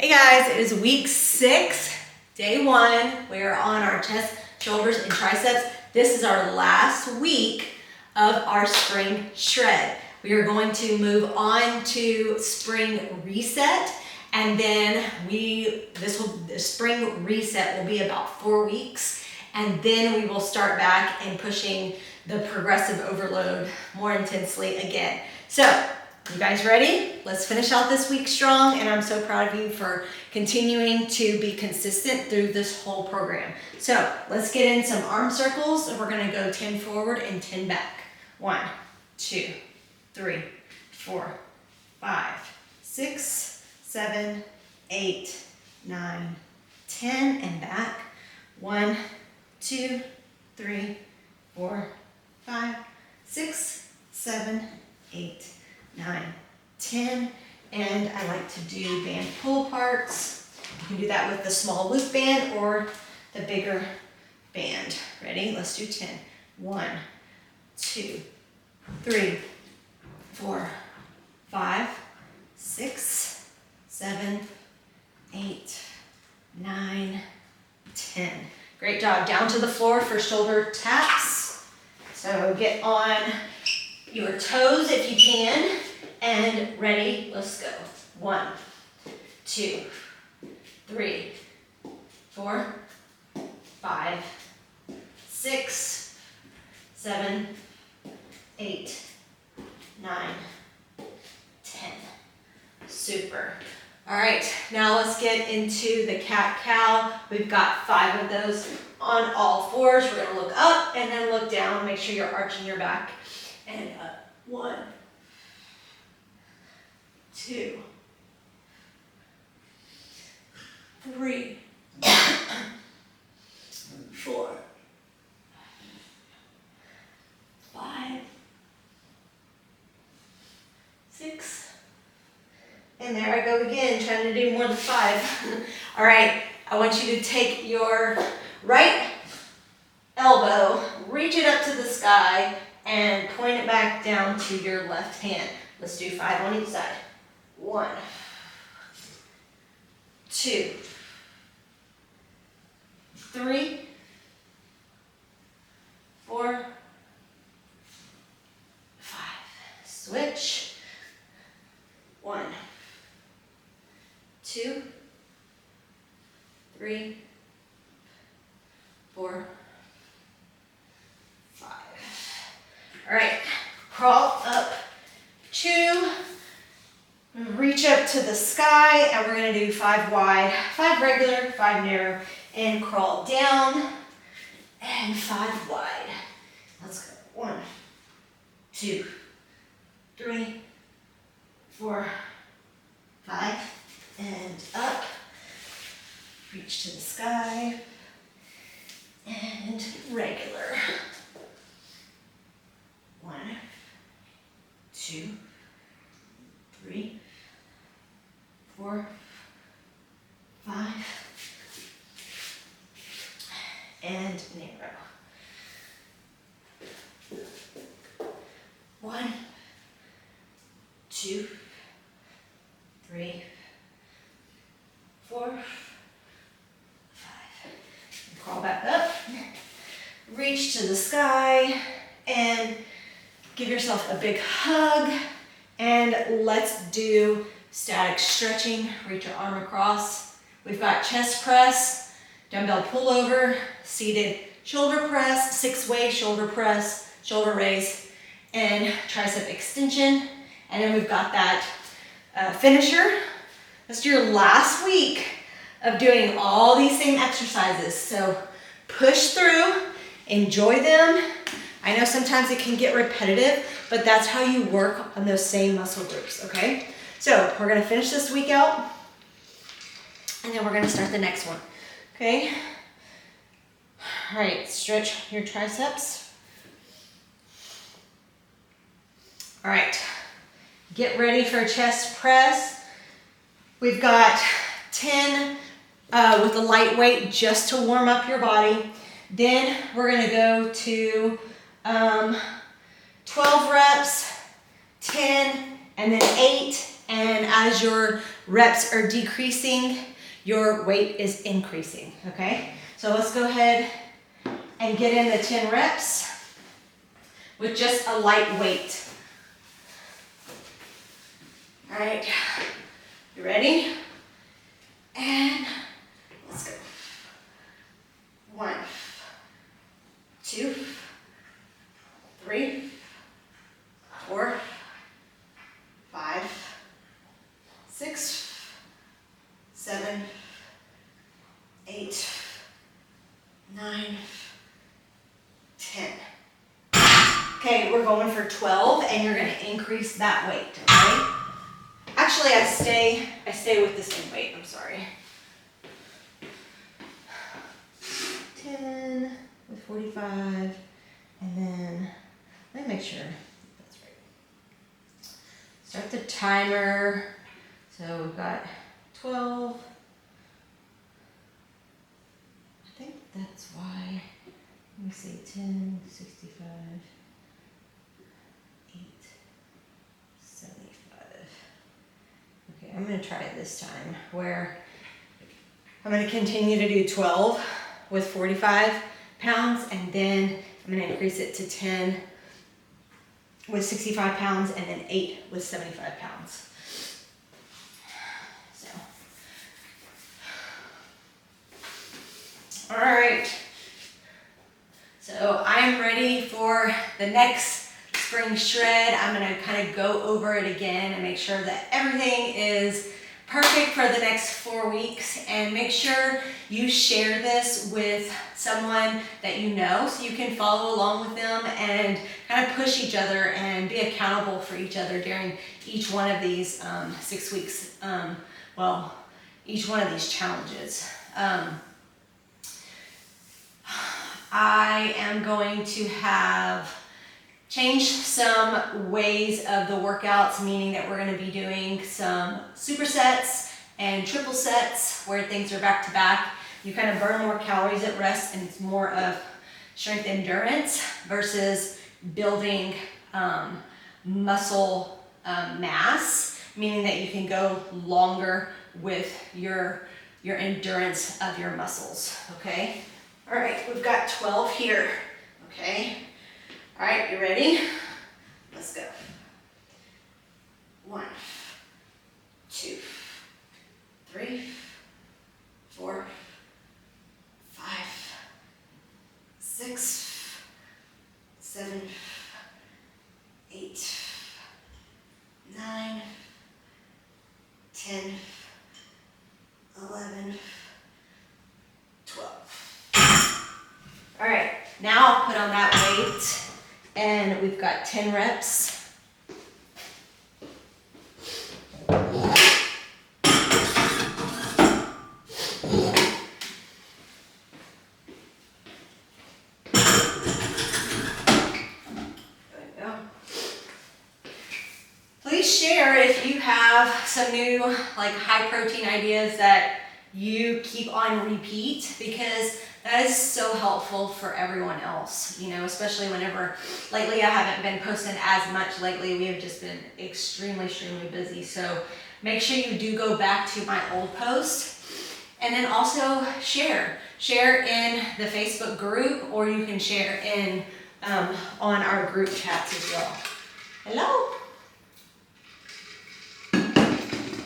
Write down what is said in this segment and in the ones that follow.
Hey guys, it is week 6, day 1. We are on our chest, shoulders, and triceps. This is our last week of our spring shred. We are going to move on to spring reset, and then the spring reset will be about 4 weeks, and then we will start back and pushing the progressive overload more intensely again. So, you guys ready? Let's finish out this week strong, and I'm so proud of you for continuing to be consistent through this whole program. So let's get in some arm circles, and we're gonna go 10 forward and 10 back. 1, 2, 3, 4, 5, 6, 7, 8, 9, 10, and back. 1, 2, 3, 4, 5, 6, 7, 8, 9, 10, and I like to do band pull parts. You can do that with the small loop band or the bigger band. Ready? Let's do 10. 1, 2, 3, 4, 5, 6, 7, 8, 9, 10. Great job. Down to the floor for shoulder taps. So get on your toes if you can, and ready, let's go. 1, 2, 3, 4, 5, 6, 7, 8, 9, 10. Super. All right, now let's get into the cat-cow. We've got 5 of those on all fours. We're gonna look up and then look down. Make sure you're arching your back. And up. 1, 2, 3, 4, 5, 6, and there I go again, trying to do more than 5. All right, I want you to take your right elbow, reach it up to the sky, and point it back down to your left hand. Let's do 5 on each side. 1, 2, 3, 4, 5. Switch. 1, 2, 3, 4, 5. All right, crawl up 2, reach up to the sky, and we're gonna do 5 wide, 5 regular, 5 narrow, and crawl down, and 5 wide. Let's go. 1, 2, 3, 4, 5, and up, reach to the sky, and regular. 1, 2, 3, 4, 5, and narrow. 1, 2, 3, 4, 5. And crawl back up, reach to the sky, and give yourself a big hug, and let's do static stretching. Reach your arm across. We've got chest press, dumbbell pullover, seated shoulder press, 6-way shoulder press, shoulder raise, and tricep extension. And then we've got that finisher. Let's do your last week of doing all these same exercises. So push through, enjoy them. I know sometimes it can get repetitive, but that's how you work on those same muscle groups, okay? So we're gonna finish this week out, and then we're gonna start the next one, okay? All right, stretch your triceps. All right, get ready for a chest press. We've got 10 with a light weight just to warm up your body. Then we're gonna go to 12 reps, 10, and then 8. And as your reps are decreasing, your weight is increasing, okay? So let's go ahead and get in the 10 reps with just a light weight. All right, you ready? And let's go. 1, 2, 3, 4, 5, 6, 7, 8, 9, 10. Okay, we're going for 12, and you're going to increase that weight, okay? Actually, I stay with the same weight, I'm sorry. 10 with 45, and then, let me make sure that's right. Start the timer. So we've got 12. I think that's why, let me see, 10, 65, 8, 75. Okay, I'm gonna try it this time where I'm gonna continue to do 12 with 45 pounds, and then I'm gonna increase it to 10 with 65 pounds, and then 8 with 75 pounds. So, all right. So I'm ready for the next spring shred. I'm gonna kind of go over it again and make sure that everything is perfect for the next 4 weeks, and make sure you share this with someone that you know so you can follow along with them and kind of push each other and be accountable for each other during each one of these 6 weeks, each one of these challenges. I am going to have changed some ways of the workouts, meaning that we're going to be doing some supersets and triple sets where things are back to back. You kind of burn more calories at rest, and it's more of strength endurance versus building muscle mass, meaning that you can go longer with your endurance of your muscles, okay? All right, we've got 12 here, okay? All right, you ready? Let's go. 1, 2, 3, 4, 5, 6, 7, 8, 9, 10, 11, 12. All right, now I'll put on that weight, and we've got 10 reps. Please share if you have some new high protein ideas that you keep on repeat, because that is so helpful for everyone else, especially whenever, lately I haven't been posting as much lately. We have just been extremely busy. So make sure you do go back to my old post, and then also share in the Facebook group, or you can share in on our group chats as well. Hello.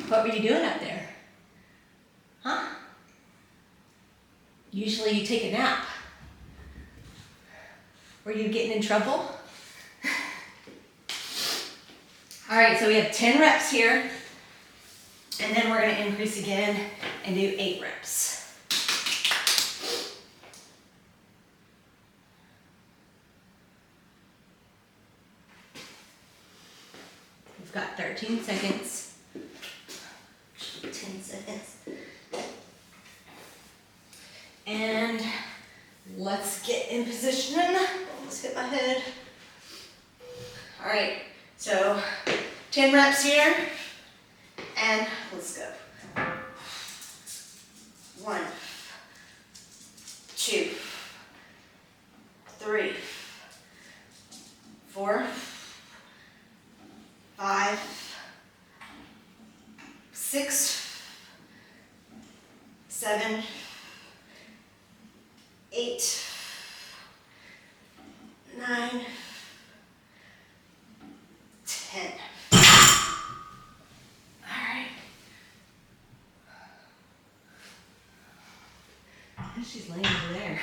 What were you doing up there? Huh? Usually you take a nap. Were you getting in trouble? All right, so we have 10 reps here, and then we're gonna increase again and do 8 reps. We've got 13 seconds. 10 seconds. And let's get in position. Almost hit my head. All right, so 10 reps here, and let's go. 1, 2, 3, 4, 5, 6, 7, 8, 9, 10. All right. She's laying over there.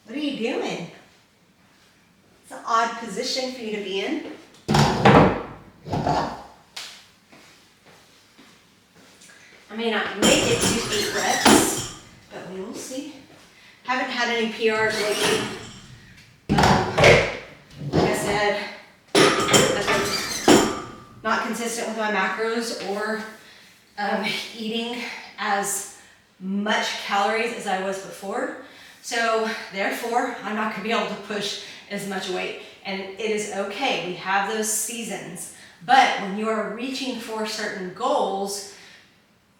What are you doing? It's an odd position for you to be in. I may not make it to 8 reps, but we will see. Haven't had any PRs lately. Like I said, I've been not consistent with my macros or eating as much calories as I was before. So therefore, I'm not gonna be able to push as much weight. And it is okay, we have those seasons. But when you are reaching for certain goals,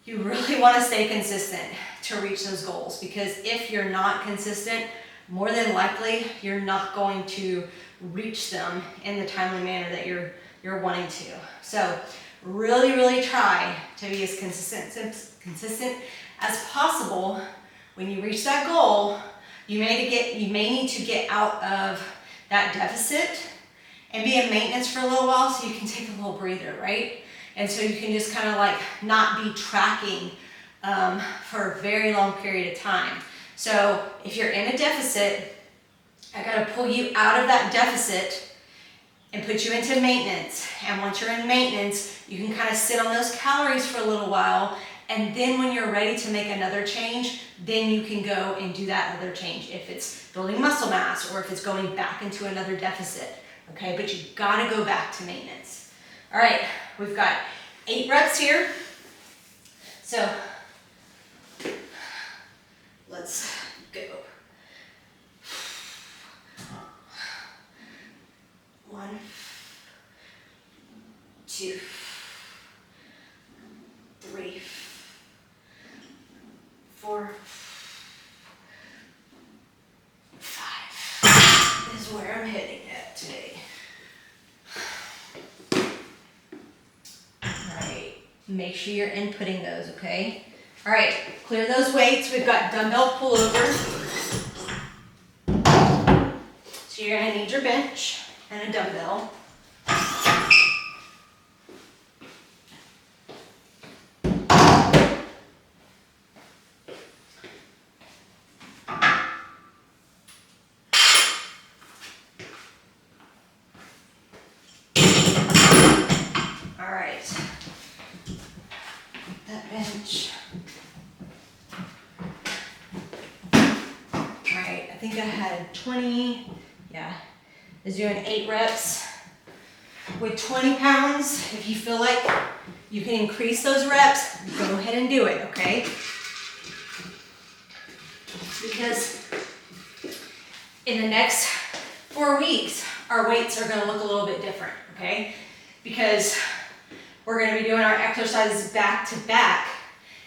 you really wanna stay consistent to reach those goals, because if you're not consistent, more than likely, you're not going to reach them in the timely manner that you're wanting to. So really, really try to be as consistent as possible. When you reach that goal, you may need to get out of that deficit and be in maintenance for a little while so you can take a little breather, right? And so you can just kind of like not be tracking for a very long period of time. So if you're in a deficit, I gotta pull you out of that deficit and put you into maintenance. And once you're in maintenance, you can kind of sit on those calories for a little while. And then when you're ready to make another change, then you can go and do that other change. If it's building muscle mass or if it's going back into another deficit, okay? But you gotta go back to maintenance. All right, we've got 8 reps here. So let's go. 1, 2, 3, 4, 5. This is where I'm hitting at today. All right, make sure you're inputting those, okay? All right, clear those weights. We've got dumbbell pullover. So you're gonna need your bench and a dumbbell. That bench. All right, I think I had 20, yeah. I was doing 8 reps with 20 pounds. If you feel like you can increase those reps, go ahead and do it, okay? Because in the next 4 weeks, our weights are gonna look a little bit different, okay? Because we're gonna be doing our exercises back to back,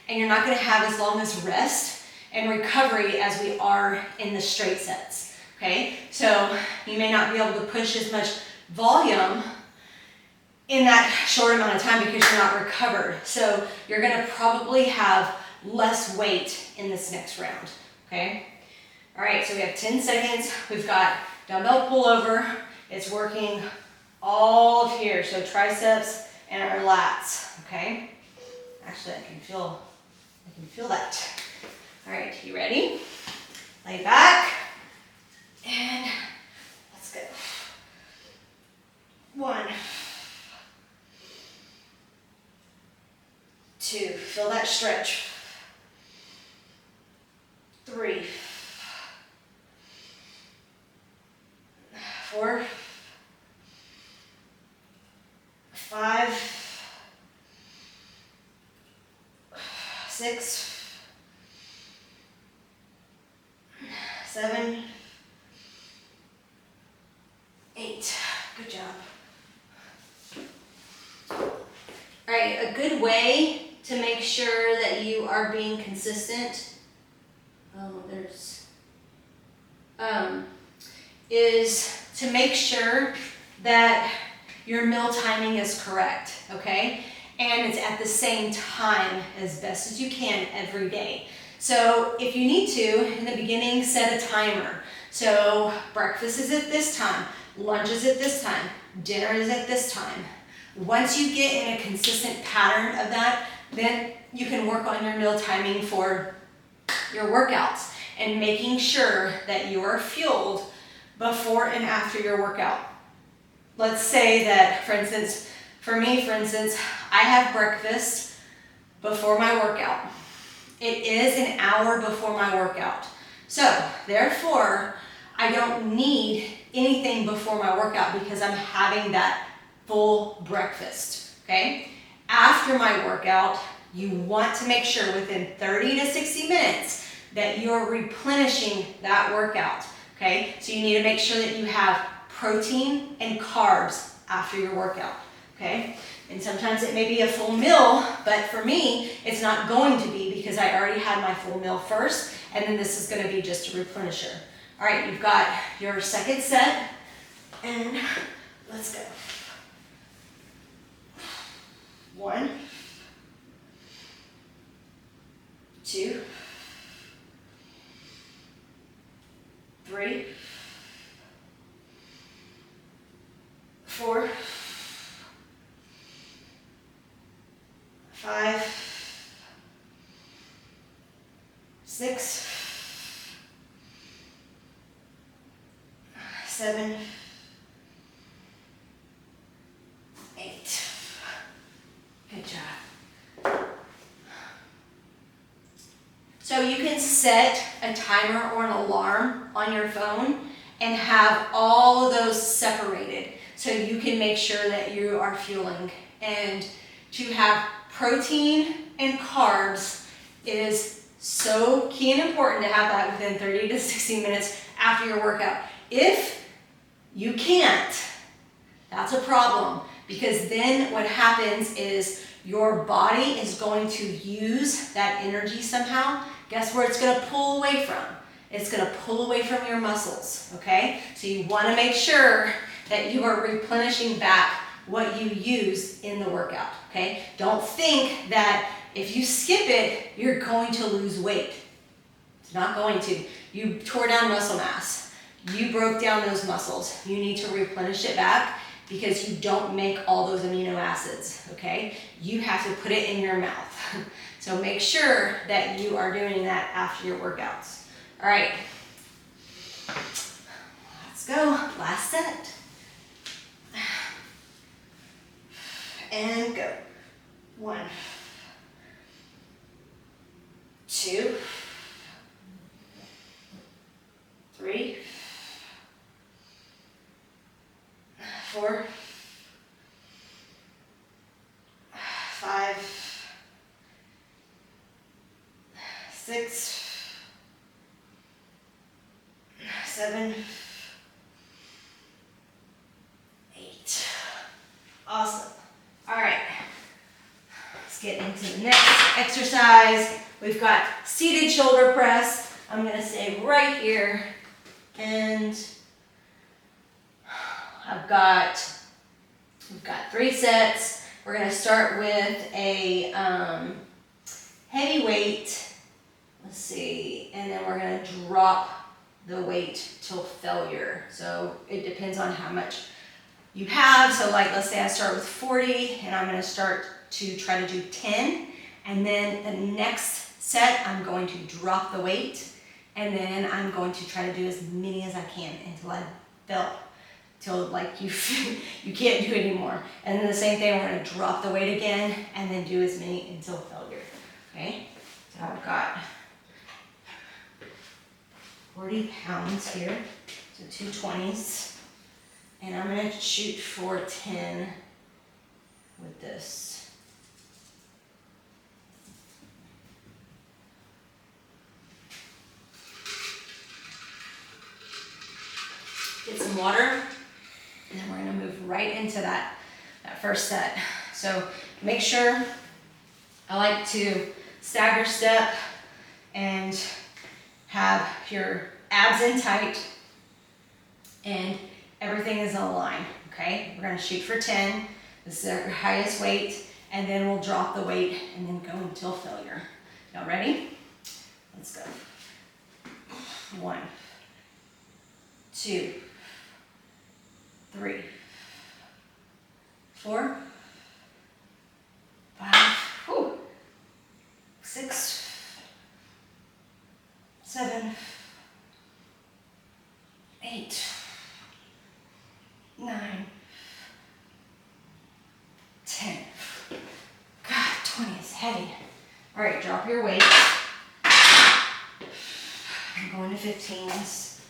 and you're not gonna have as long as rest and recovery as we are in the straight sets, okay? So you may not be able to push as much volume in that short amount of time because you're not recovered. So you're gonna probably have less weight in this next round, okay? All right, so we have 10 seconds. We've got dumbbell pullover. It's working all of here, so triceps and our lats, okay? Actually, I can feel that. All right, you ready? Lay back, and let's go. 1, 2, feel that stretch. 3, 4, 5, 6, 7, 8. Good job. All right, a good way to make sure that you are being consistent, is to make sure that your meal timing is correct, okay? And minutes at the same time as best as you can every day. So if you need to, in the beginning, set a timer. So breakfast is at this time, lunch is at this time, dinner is at this time. Once you get in a consistent pattern of that, then you can work on your meal timing for your workouts and making sure that you are fueled before and after your workout. Let's say that, for instance, for me, I have breakfast before my workout. It is an hour before my workout. So, therefore, I don't need anything before my workout because I'm having that full breakfast, okay? After my workout, you want to make sure within 30 to 60 minutes that you're replenishing that workout, okay? So you need to make sure that you have protein and carbs after your workout, okay? And sometimes it may be a full meal, but for me, it's not going to be because I already had my full meal first, and then this is gonna be just a replenisher. All right, you've got your second set, and let's go. 1, 2, 3, 4, 5, 6, 7, 8. Good job. So you can set a timer or an alarm on your phone and have all of those separated so you can make sure that you are fueling. And to have protein and carbs is so key and important to have that within 30 to 60 minutes after your workout. If you can't, that's a problem, because then what happens is your body is going to use that energy somehow. Guess where it's going to pull away from? It's going to pull away from your muscles, okay? So you want to make sure that you are replenishing back what you use in the workout, okay? Don't think that if you skip it, you're going to lose weight. It's not going to. You tore down muscle mass. You broke down those muscles. You need to replenish it back because you don't make all those amino acids, okay? You have to put it in your mouth. So make sure that you are doing that after your workouts. All right, let's go, last set. And go. 1, 2, 3, 4, 5, 6, 7, 8. Awesome. All right. Let's get into the next exercise. We've got seated shoulder press. I'm going to stay right here. And we've got 3 sets. We're going to start with a heavy weight. Let's see. And then we're going to drop the weight till failure. So it depends on how much you have. So like, let's say I start with 40 and I'm going to start to try to do 10. And then the next set, I'm going to drop the weight. And then I'm going to try to do as many as I can until I fail. Till like you can't do it anymore. And then the same thing, we're going to drop the weight again and then do as many until failure. Okay? So I've got 40 pounds here, so 2 20s. And I'm going to shoot for 10 with this. Get some water, and then we're going to move right into that first set. So make sure, I like to stagger step and have your abs in tight and everything is in a line, okay? We're gonna shoot for 10. This is our highest weight, and then we'll drop the weight and then go until failure. Y'all ready? Let's go. 1, 2, 3, 4, 5, 6, 7, 8, 9, 10. God, 20 is heavy. All right, drop your weight. I'm going to 15s.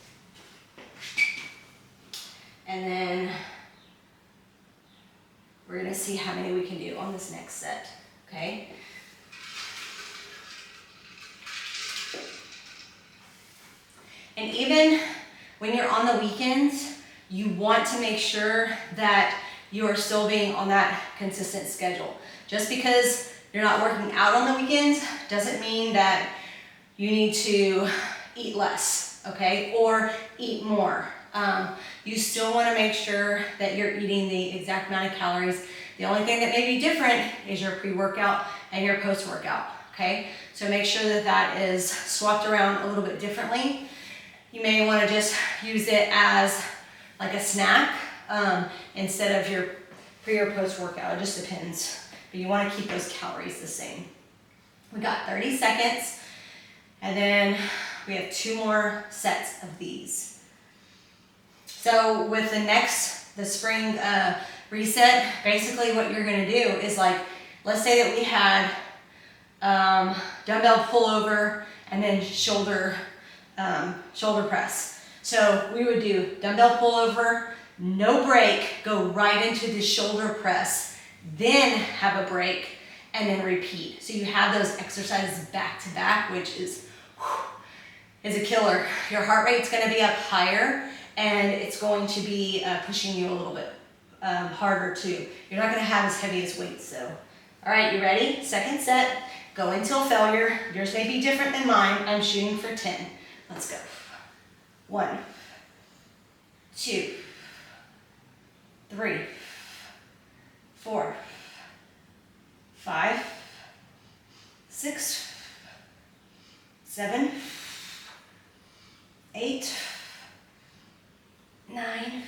And then we're gonna see how many we can do on this next set, okay? And even when you're on the weekends, you want to make sure that you are still being on that consistent schedule. Just because you're not working out on the weekends doesn't mean that you need to eat less, okay? Or eat more. You still wanna make sure that you're eating the exact amount of calories. The only thing that may be different is your pre-workout and your post-workout, okay? So make sure that that is swapped around a little bit differently. You may wanna just use it as like a snack instead of your pre or post-workout. It just depends. But you wanna keep those calories the same. We got 30 seconds, and then we have 2 more sets of these. So with the spring reset, basically what you're gonna do is like, let's say that we had dumbbell pullover and then shoulder press. So we would do dumbbell pullover, no break, go right into the shoulder press, then have a break, and then repeat. So you have those exercises back to back, which is a killer. Your heart rate's gonna be up higher, and it's going to be pushing you a little bit harder too. You're not gonna have as heavy as weights though. All right, you ready? Second set, go until failure. Yours may be different than mine. I'm shooting for 10. Let's go. 1, 2, 3, 4, 5, 6, 7, 8, 9,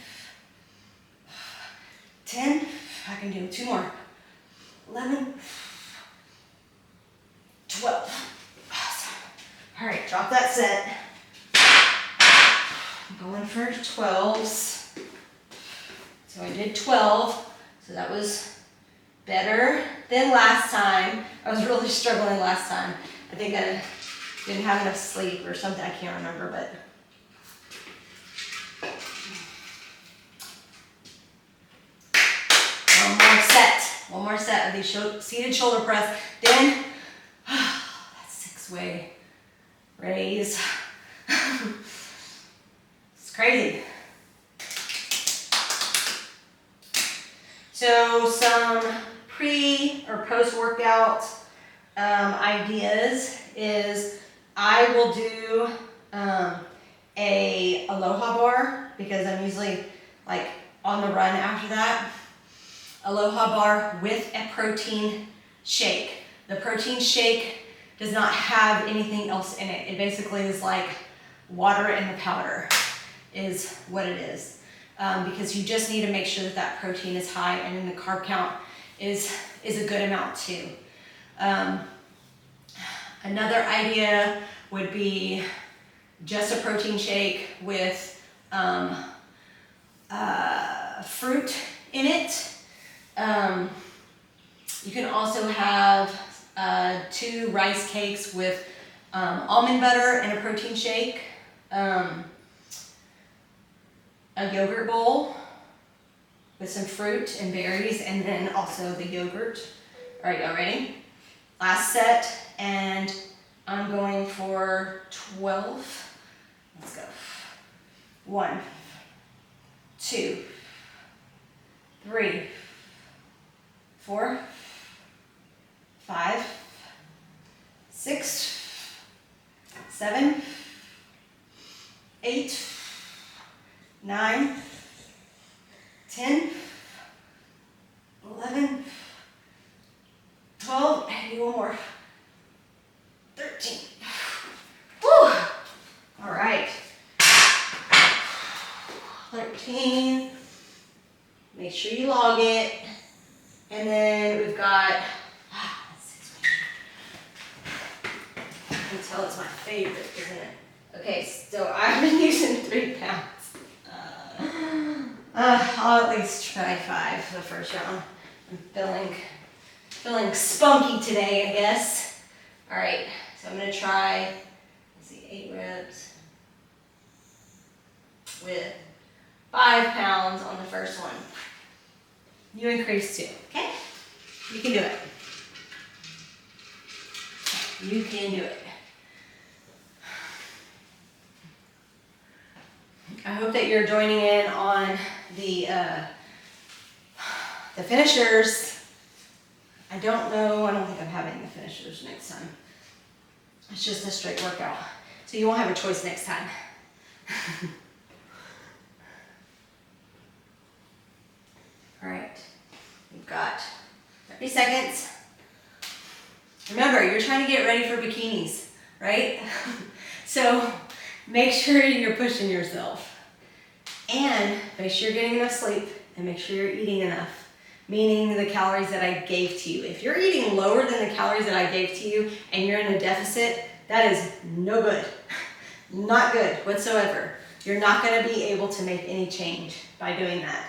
10. I can do 2 more. 11, 12. Awesome. All right, drop that set. I'm going for 12s. So I did 12. So that was better than last time. I was really struggling last time. I think I didn't have enough sleep or something. I can't remember, but. One more set of these seated shoulder press. Then, that's 6-way raise. It's crazy. So some pre or post workout ideas is I will do a aloha bar because I'm usually like on the run after that. Aloha bar with a protein shake. The protein shake does not have anything else in it. It basically is like water and the powder is what it is. Because you just need to make sure that that protein is high, and then the carb count is a good amount too. Another idea would be just a protein shake with fruit in it. You can also have 2 rice cakes with almond butter and a protein shake, a yogurt bowl with some fruit and berries, and then also the yogurt. All right, y'all ready? Last set, and I'm going for 12. Let's go. 1, 2, 3, 4, 5, 6, 7, 8, 9, 10, 11, 12, and one more. 13. Whew. All right. 13. Make sure you log it. And then we've got, I can tell it's my favorite, isn't it? Okay, so I've been using 3 pounds. I'll at least try 5 for the first round. I'm feeling spunky today, I guess. All right, so I'm gonna try, let's see, 8 reps with 5 pounds on the first one. You increase too, okay? You can do it. You can do it. I hope that you're joining in on the finishers. I don't think I'm having the finishers next time. It's just a straight workout. So you won't have a choice next time. All right, we've got 30 seconds. Remember, you're trying to get ready for bikinis, right? So make sure you're pushing yourself. And make sure you're getting enough sleep and make sure you're eating enough, meaning the calories that I gave to you. If you're eating lower than the calories that I gave to you and you're in a deficit, that is no good. Not good whatsoever. You're not gonna be able to make any change by doing that.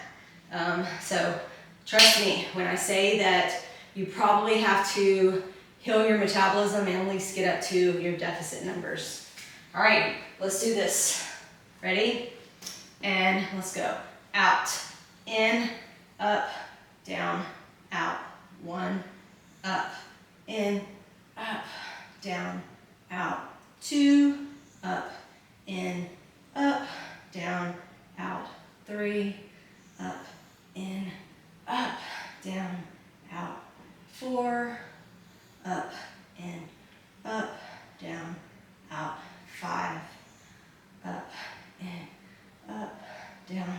So trust me when I say that you probably have to heal your metabolism and at least get up to your deficit numbers. All right, let's do this. Ready? And let's go. Out, in, up, down, out. 1, up, in, up, down, out. 2, up, in, up, down, out. 3, up, in, up, down, out. 4, up, in, up, down, out. 5, up, in, up, down,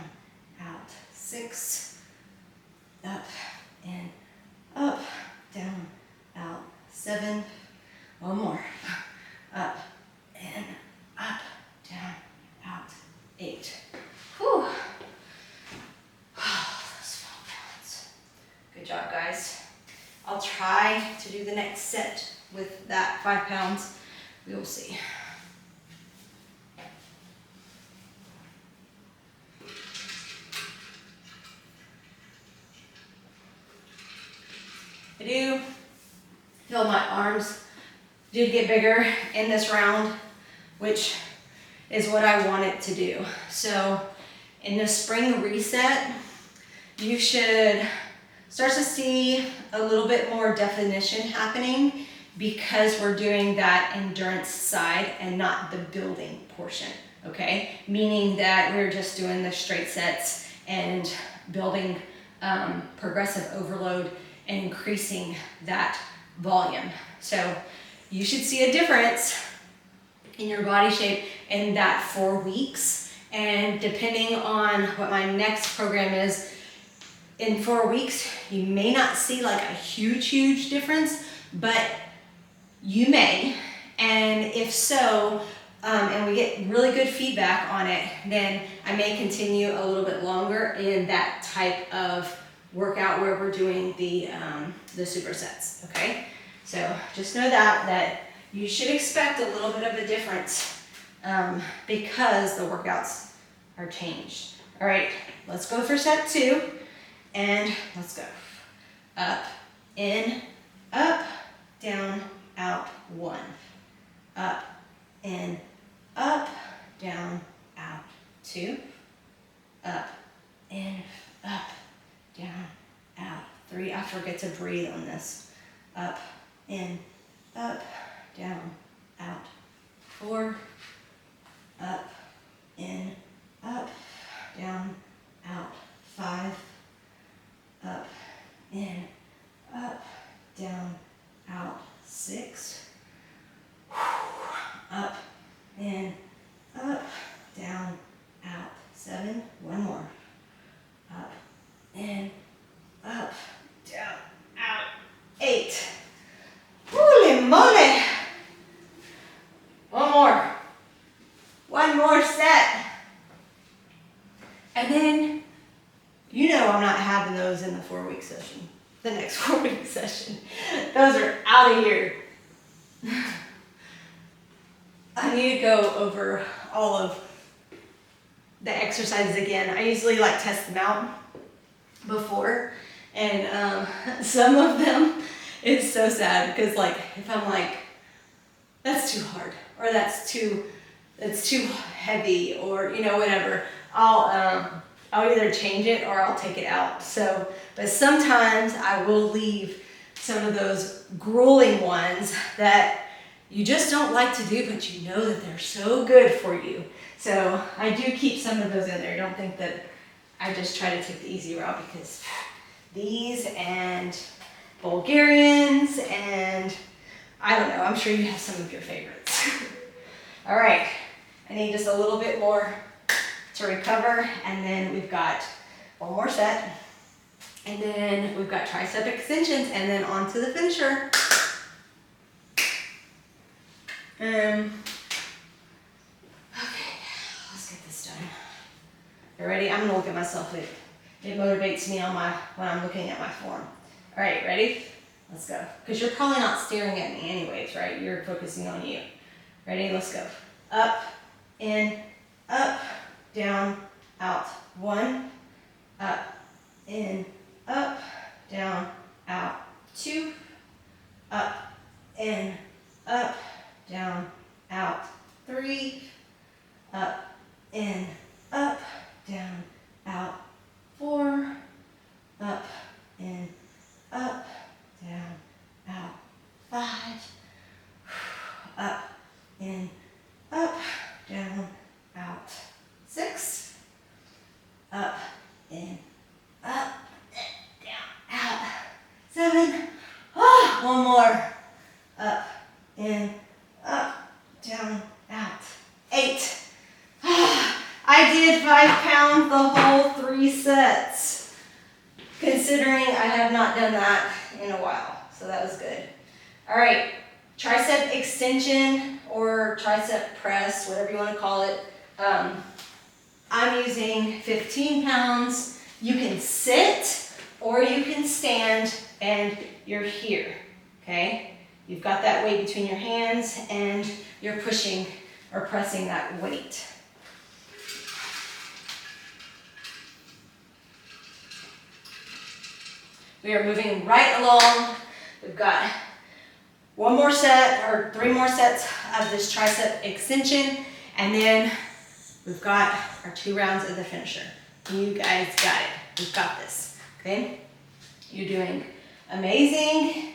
out. 6, up, in, up, down, out. 7, one more. Up, in, up, down, out. 8. Whew. Those 12 pounds. Good job, guys. I'll try to do the next set with that 5 pounds. We will see. I do feel my arms did get bigger in this round, which is what I want it to do. So in the spring reset, you should start to see a little bit more definition happening because we're doing that endurance side and not the building portion, okay? Meaning that we're just doing the straight sets and building progressive overload and increasing that volume. So you should see a difference in your body shape in that 4 weeks. And depending on what my next program is, in 4 weeks, you may not see like a huge difference, but you may. And if so, and we get really good feedback on it, then I may continue a little bit longer in that type of workout where we're doing the supersets, okay? So just know that you should expect a little bit of a difference because the workouts are changed. All right, let's go for set 2, and let's go. Up, in, up, down, out. 1. Up, in, up, down, out. 2. Up, in, up, down, out. 3. I forget to breathe on this. Up, in, up, down, out. 4. Up, in, up, down, out. 5. Up, in, up, down, out. 6. Up, in, up, down, out. 7. One more. Up, in, up, down, out. 8. 4-week session. The next 4-week session. Those are out of here. I need to go over all of the exercises again. I usually like test them out before, and some of them, it's so sad because like if I'm like, that's too hard, or that's too heavy, or you know, whatever, I'll either change it or I'll take it out. So, but sometimes I will leave some of those grueling ones that you just don't like to do, but you know that they're so good for you. So I do keep some of those in there. Don't think that I just try to take the easy route, because these and Bulgarians and I don't know, I'm sure you have some of your favorites. All right, I need just a little bit more to recover, and then we've got one more set, and then we've got tricep extensions, and then on to the finisher. Okay, let's get this done. You ready? I'm gonna look at myself. It motivates me on when I'm looking at my form. All right, ready? Let's go. Because you're probably not staring at me anyways, right? You're focusing on you. Ready? Let's go. Up, in, up, down, out. 1, up, in, up, down, out. 2, up, in, up, down, out. 3, up, in, up, down, out. 4, up, in, up, down, out. 5, up, in, up, down, out. 6, up, in, up, down, out. 7, one more, up, in, up, down, out. 8, I did 5 pounds the whole 3 sets, considering I have not done that in a while, so that was good. All right, tricep extension or tricep press, whatever you want to call it. I'm using 15 pounds. You can sit or you can stand, and you're here, okay? You've got that weight between your hands, and you're pushing or pressing that weight. We are moving right along. We've got one more set or 3 more sets of this tricep extension, and then we've got our 2 rounds of the finisher. You guys got it. We've got this, okay? You're doing amazing,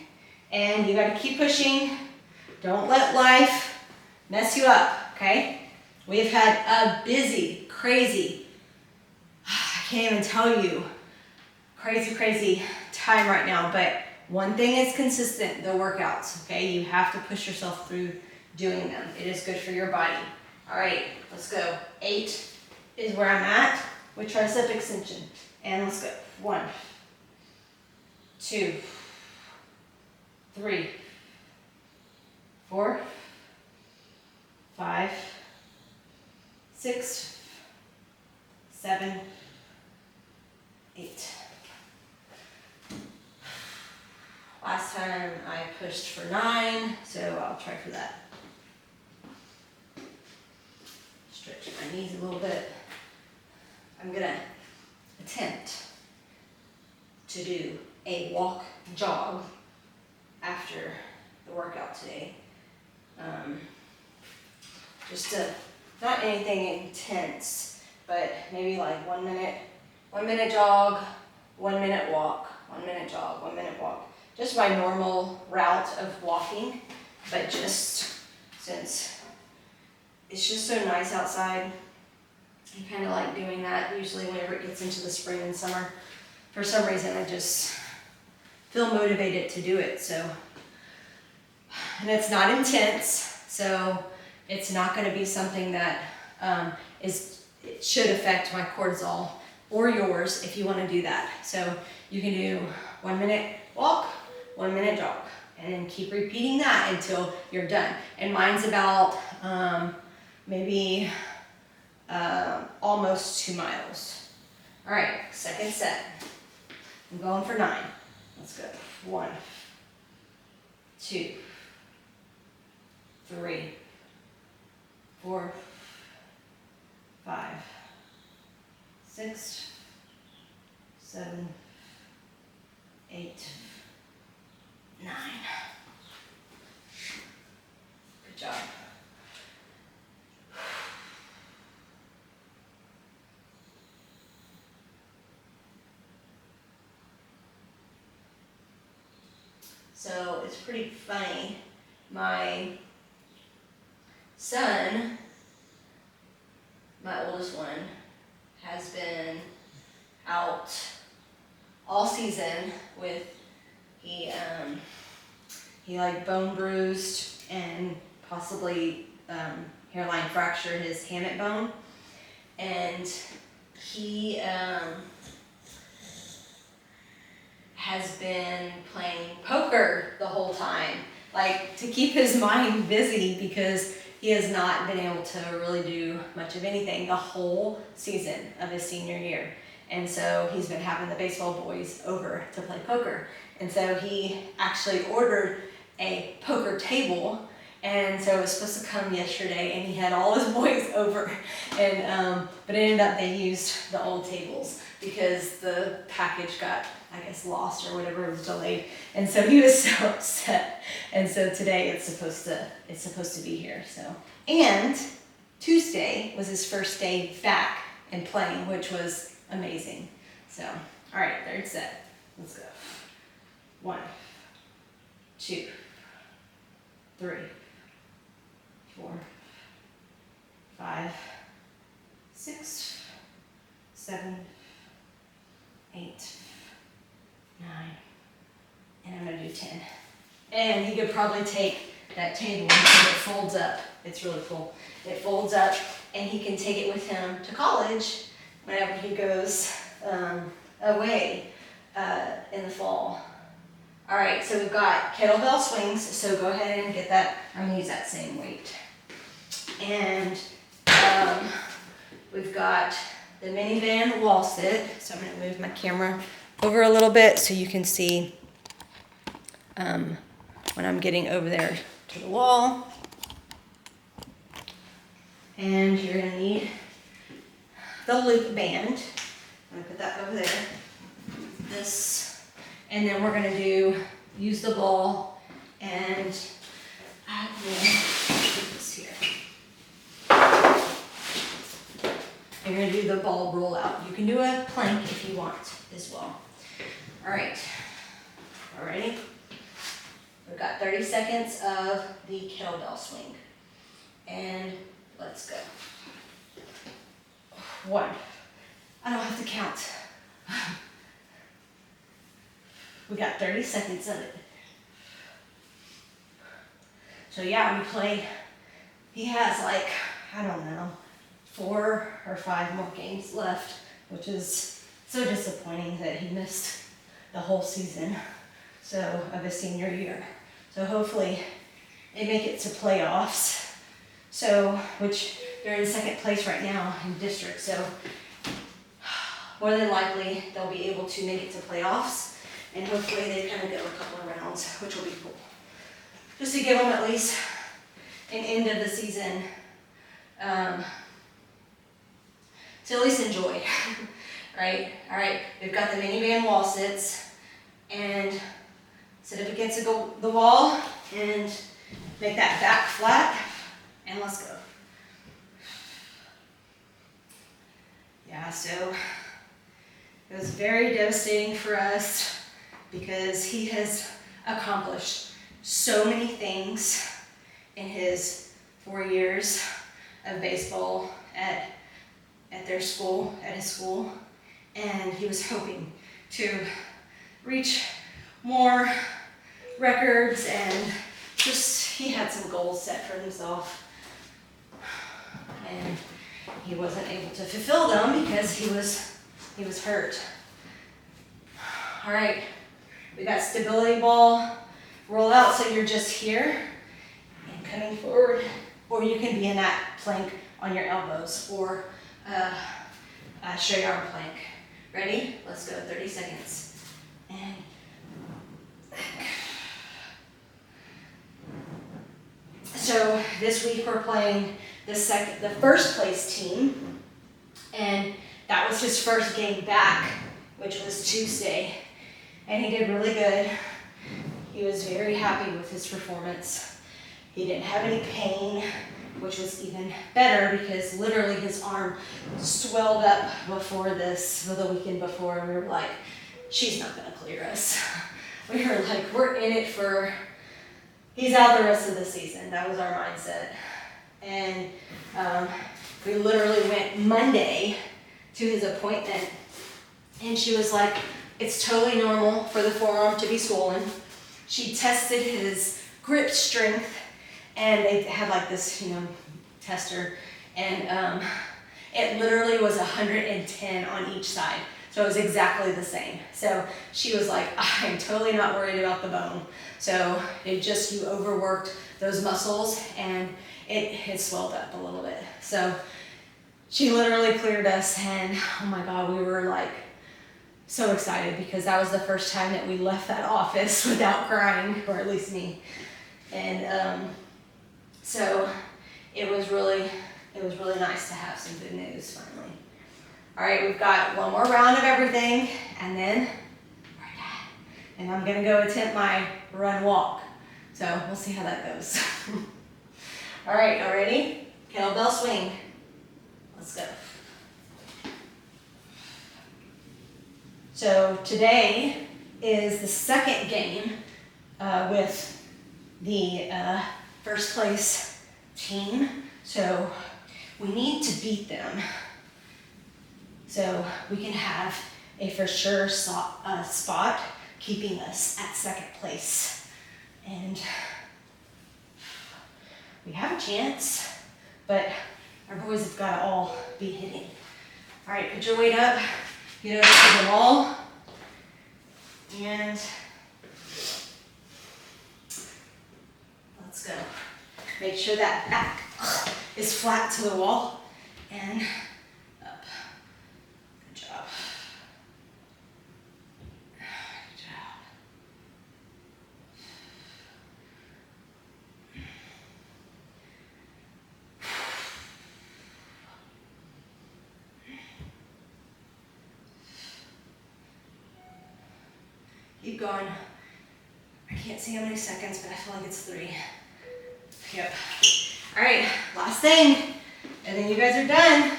and you got to keep pushing. Don't let life mess you up, okay? We've had a busy, crazy, I can't even tell you, crazy time right now, but one thing is consistent, the workouts, okay? You have to push yourself through doing them. It is good for your body. All right, let's go. 8 is where I'm at with tricep extension. And let's go. 1, 2, 3, 4, 5, 6, 7, 8. Last time I pushed for 9, so I'll try for that. Stretch my knees a little bit. I'm gonna attempt to do a walk jog after the workout today. Just to, not anything intense, but maybe like 1 minute jog, 1 minute walk, 1 minute jog, 1 minute walk. Just my normal route of walking, but just since it's just so nice outside, I kind of like doing that usually whenever it gets into the spring and summer. For some reason, I just feel motivated to do it. So, and it's not intense, so it's not going to be something that it should affect my cortisol or yours if you want to do that. So you can do 1 minute walk, 1 minute jog, and then keep repeating that until you're done. And mine's about maybe almost 2 miles. All right, second set. I'm going for 9. Let's go. 1, 2, 3, 4, 5, 6, 7, 8, 9. Good job. So it's pretty funny. My son, my oldest one, has been out all season with, he like bone bruised and possibly hairline fractured his hammock bone, and he has been playing poker the whole time, like to keep his mind busy, because he has not been able to really do much of anything the whole season of his senior year. And so he's been having the baseball boys over to play poker. And so he actually ordered a poker table, and so it was supposed to come yesterday, and he had all his boys over, and but it ended up they used the old tables because the package got, I guess, lost or whatever, it was delayed, and so he was so upset. And so today it's supposed to be here. So, and Tuesday was his first day back and playing, which was amazing. So, all right, third set. Let's go. 1, 2, 3, 4, 5, 6, 7, 8, 9, and I'm gonna do 10. And he could probably take that table because it folds up. It's really cool. It folds up, and he can take it with him to college whenever he goes away in the fall. All right, so we've got kettlebell swings, so go ahead and get that. I'm gonna use that same weight. And we've got the minivan wall sit. So I'm gonna move my camera over a little bit so you can see when I'm getting over there to the wall. And you're gonna need the loop band. I'm gonna put that over there. This, and then we're gonna use the ball, and I will put this here. You're gonna do the ball roll out. You can do a plank if you want as well. All right, all ready? We've got 30 seconds of the kettlebell swing. And let's go. 1. I don't have to count. We got 30 seconds of it. So yeah, we played, he has like, I don't know, 4 or 5 more games left, which is so disappointing that he missed the whole season of his senior year. So hopefully they make it to playoffs. So, which they're in second place right now in district. So more than likely they'll be able to make it to playoffs, and hopefully they kind of go a couple of rounds, which will be cool. Just to give them at least an end of the season to at least enjoy, right? All right, we've got the minivan wall sits, and sit up against the wall and make that back flat, and let's go. Yeah, so it was very devastating for us because he has accomplished so many things in his 4 years of baseball at his school, and he was hoping to reach more records, and just he had some goals set for himself, and he wasn't able to fulfill them because he was hurt. All right, we got stability ball roll out, so you're just here and coming forward, or you can be in that plank on your elbows, or a straight arm plank. Ready? Let's go. 30 seconds. And so this week we're playing the first place team, and that was his first game back, which was Tuesday, and he did really good. He was very happy with his performance. He didn't have any pain, which was even better because literally his arm swelled up before the weekend before, and we were like, she's not gonna clear us. We were like, we're in it for, he's out the rest of the season. That was our mindset. And we literally went Monday to his appointment, and she was like, it's totally normal for the forearm to be swollen. She tested his grip strength, and they had like this, tester, and it literally was 110 on each side. So it was exactly the same. So she was like, I'm totally not worried about the bone. So it just, you overworked those muscles, and it swelled up a little bit. So she literally cleared us, and oh my God, we were like so excited because that was the first time that we left that office without crying, or at least me. And so it was really nice to have some good news finally. All right, we've got one more round of everything, and then we're done. And I'm gonna go attempt my run walk. So we'll see how that goes. All right, y'all ready? Kettlebell swing. Let's go. So today is the second game with the first place team. So we need to beat them so we can have a for sure spot keeping us at second place. And we have a chance, but our boys have got to all be hitting. All right, put your weight up, get over to the wall, and let's go. Make sure that back is flat to the wall, and up. Good job. Good job. Keep going. I can't see how many seconds, but I feel like it's 3. Yep. All right, last thing, and then you guys are done.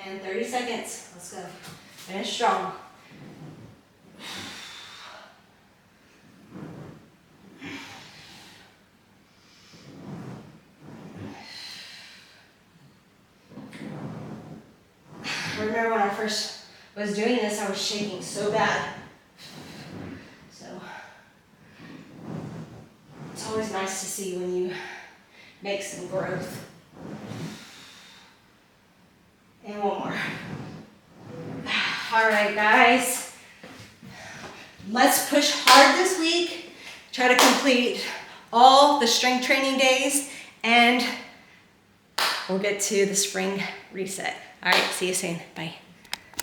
And 30 seconds. Let's go. Finish strong. I remember when I first was doing this, I was shaking so bad. So it's always nice to see when you make some growth. And one more. All right, guys. Let's push hard this week. Try to complete all the strength training days, and we'll get to the spring reset. All right, see you soon. Bye.